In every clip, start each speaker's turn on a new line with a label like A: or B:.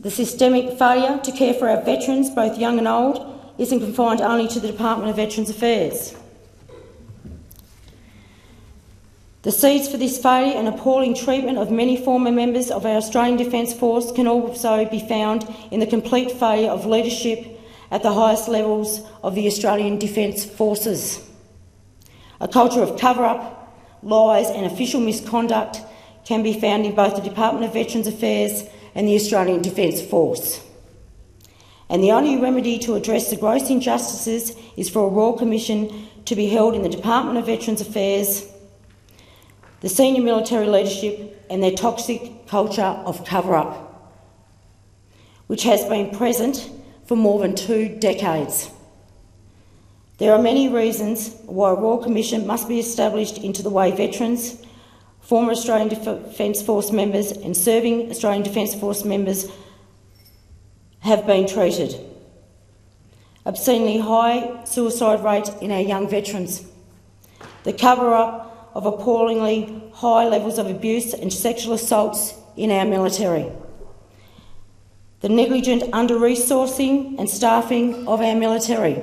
A: The systemic failure to care for our veterans, both young and old, isn't confined only to the Department of Veterans Affairs. The seeds for this failure and appalling treatment of many former members of our Australian Defence Force can also be found in the complete failure of leadership at the highest levels of the Australian Defence Forces. A culture of cover-up, lies and official misconduct can be found in both the Department of Veterans Affairs and the Australian Defence Force. And the only remedy to address the gross injustices is for a Royal Commission to be held in the Department of Veterans Affairs, the senior military leadership and their toxic culture of cover-up, which has been present for more than 2 decades. There are many reasons why a Royal Commission must be established into the way veterans, former Australian Defence Force members and serving Australian Defence Force members have been treated. Obscenely high suicide rate in our young veterans. The cover-up of appallingly high levels of abuse and sexual assaults in our military. The negligent under-resourcing and staffing of our military.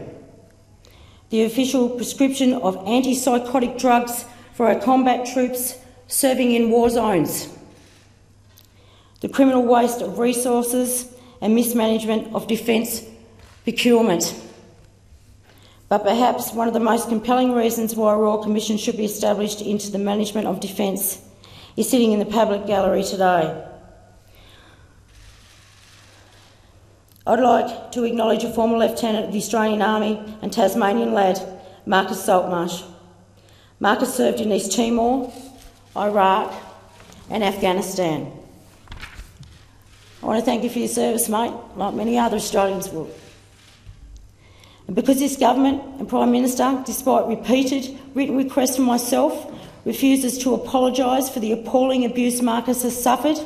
A: The official prescription of antipsychotic drugs for our combat troops serving in war zones. The criminal waste of resources and mismanagement of defence procurement. But perhaps one of the most compelling reasons why a Royal Commission should be established into the management of defence is sitting in the public gallery today. I'd like to acknowledge a former Lieutenant of the Australian Army and Tasmanian lad, Marcus Saltmarsh. Marcus served in East Timor, Iraq and Afghanistan. I want to thank you for your service, mate, like many other Australians will. And because this government and Prime Minister, despite repeated written requests from myself, refuses to apologise for the appalling abuse Marcus has suffered,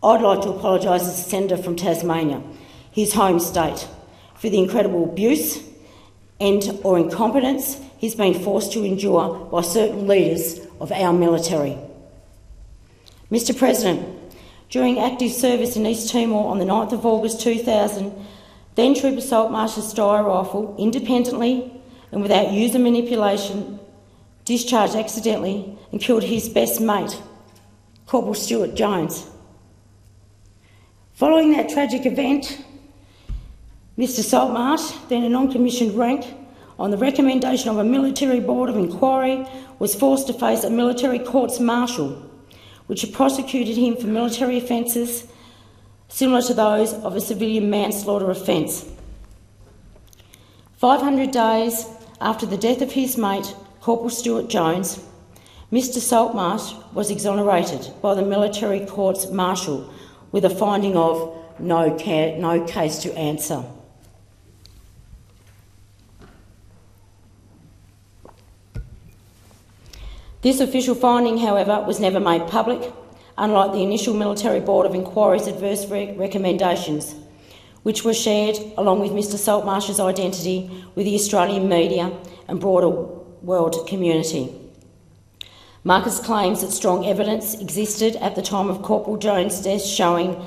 A: I'd like to apologise as a senator from Tasmania, his home state, for the incredible abuse and/or incompetence he's been forced to endure by certain leaders of our military. Mr President, during active service in East Timor on the 9th of August 2000, then Trooper Saltmarsh's steyr rifle, independently and without user manipulation, discharged accidentally and killed his best mate, Corporal Stuart Jones. Following that tragic event, Mr Saltmarsh, then a non-commissioned rank, on the recommendation of a military board of inquiry, was forced to face a military courts-martial, which prosecuted him for military offences similar to those of a civilian manslaughter offence. 500 days after the death of his mate, Corporal Stuart Jones, Mr Saltmarsh was exonerated by the military courts-martial with a finding of no case to answer. This official finding, however, was never made public, unlike the initial military board of inquiry's adverse recommendations, which were shared, along with Mr Saltmarsh's identity, with the Australian media and broader world community. Marcus claims that strong evidence existed at the time of Corporal Jones' death showing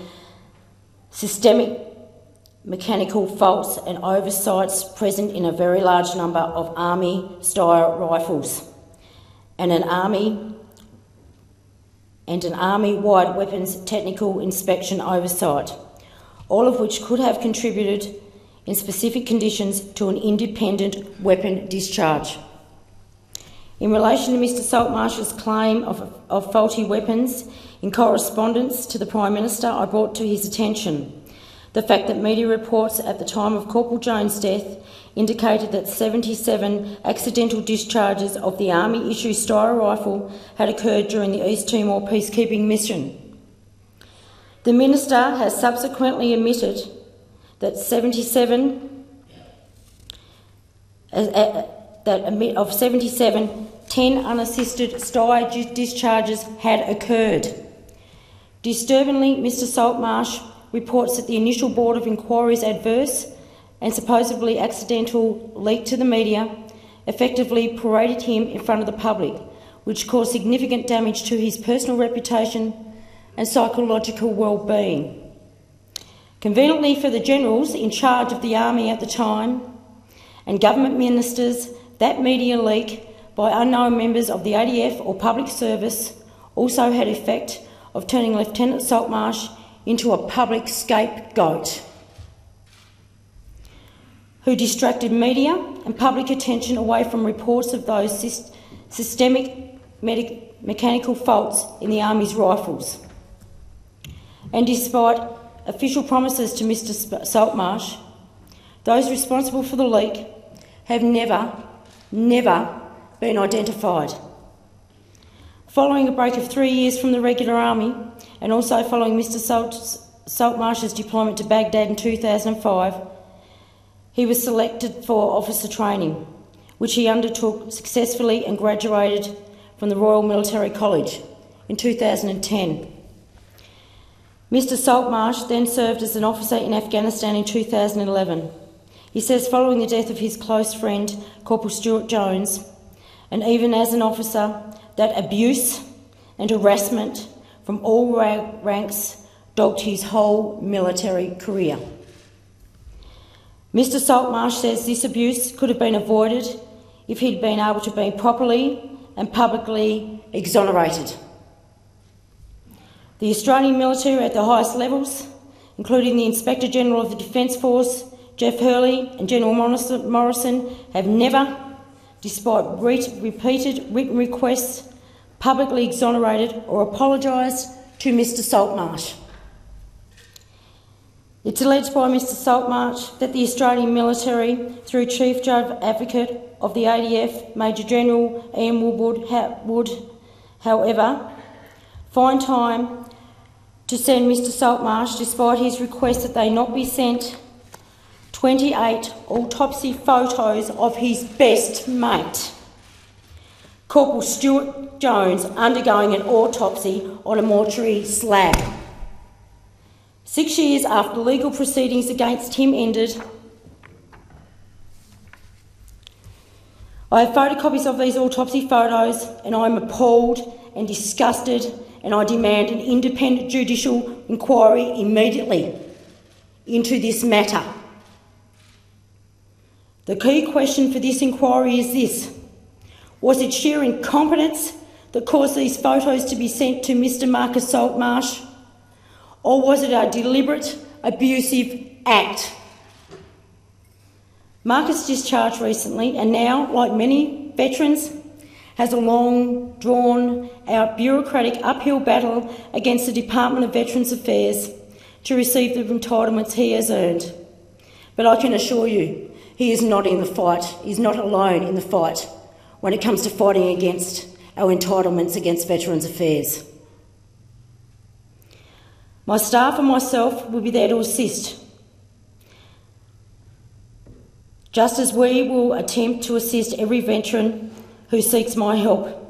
A: systemic mechanical faults and oversights present in a very large number of Army steyr rifles and an Army-wide weapons technical inspection oversight, all of which could have contributed in specific conditions to an independent weapon discharge. In relation to Mr Saltmarsh's claim of faulty weapons, in correspondence to the Prime Minister, I brought to his attention the fact that media reports at the time of Corporal Jones' death indicated that 77 accidental discharges of the Army-issued steyr rifle had occurred during the East Timor peacekeeping mission. The Minister has subsequently admitted that of 77, 10 unassisted steyr discharges had occurred. Disturbingly, Mr Saltmarsh reports that the initial board of inquiry's adverse and supposedly accidental leak to the media effectively paraded him in front of the public, which caused significant damage to his personal reputation and psychological well-being. Conveniently for the generals in charge of the army at the time and government ministers, that media leak by unknown members of the ADF or public service also had effect of turning Lieutenant Saltmarsh into a public scapegoat who distracted media and public attention away from reports of those systemic mechanical faults in the Army's rifles. And despite official promises to Mr Saltmarsh, those responsible for the leak have never been identified. Following a break of 3 years from the regular army, and also following Mr Saltmarsh's deployment to Baghdad in 2005, he was selected for officer training, which he undertook successfully and graduated from the Royal Military College in 2010. Mr Saltmarsh then served as an officer in Afghanistan in 2011. He says following the death of his close friend, Corporal Stuart Jones, and even as an officer, that abuse and harassment from all ranks dogged his whole military career. Mr Saltmarsh says this abuse could have been avoided if he'd been able to be properly and publicly exonerated. The Australian military at the highest levels, including the Inspector General of the Defence Force, Jeff Hurley and General Morrison, have never, despite repeated written requests, publicly exonerated or apologised to Mr Saltmarsh. It's alleged by Mr Saltmarsh that the Australian military, through Chief Judge Advocate of the ADF, Major General Ian would, however, find time to send Mr Saltmarsh, despite his request that they not be sent, 28 autopsy photos of his best mate, Corporal Stuart Jones, undergoing an autopsy on a mortuary slab. 6 years after legal proceedings against him ended, I have photocopies of these autopsy photos and I am appalled and disgusted, and I demand an independent judicial inquiry immediately into this matter. The key question for this inquiry is this: was it sheer incompetence that caused these photos to be sent to Mr Marcus Saltmarsh, or was it a deliberate, abusive act? Marcus discharged recently and now, like many veterans, has a long, drawn-out bureaucratic uphill battle against the Department of Veterans Affairs to receive the entitlements he has earned. But I can assure you, he is not in the fight. He's not alone in the fight when it comes to fighting against our entitlements against Veterans Affairs. My staff and myself will be there to assist, just as we will attempt to assist every veteran who seeks my help.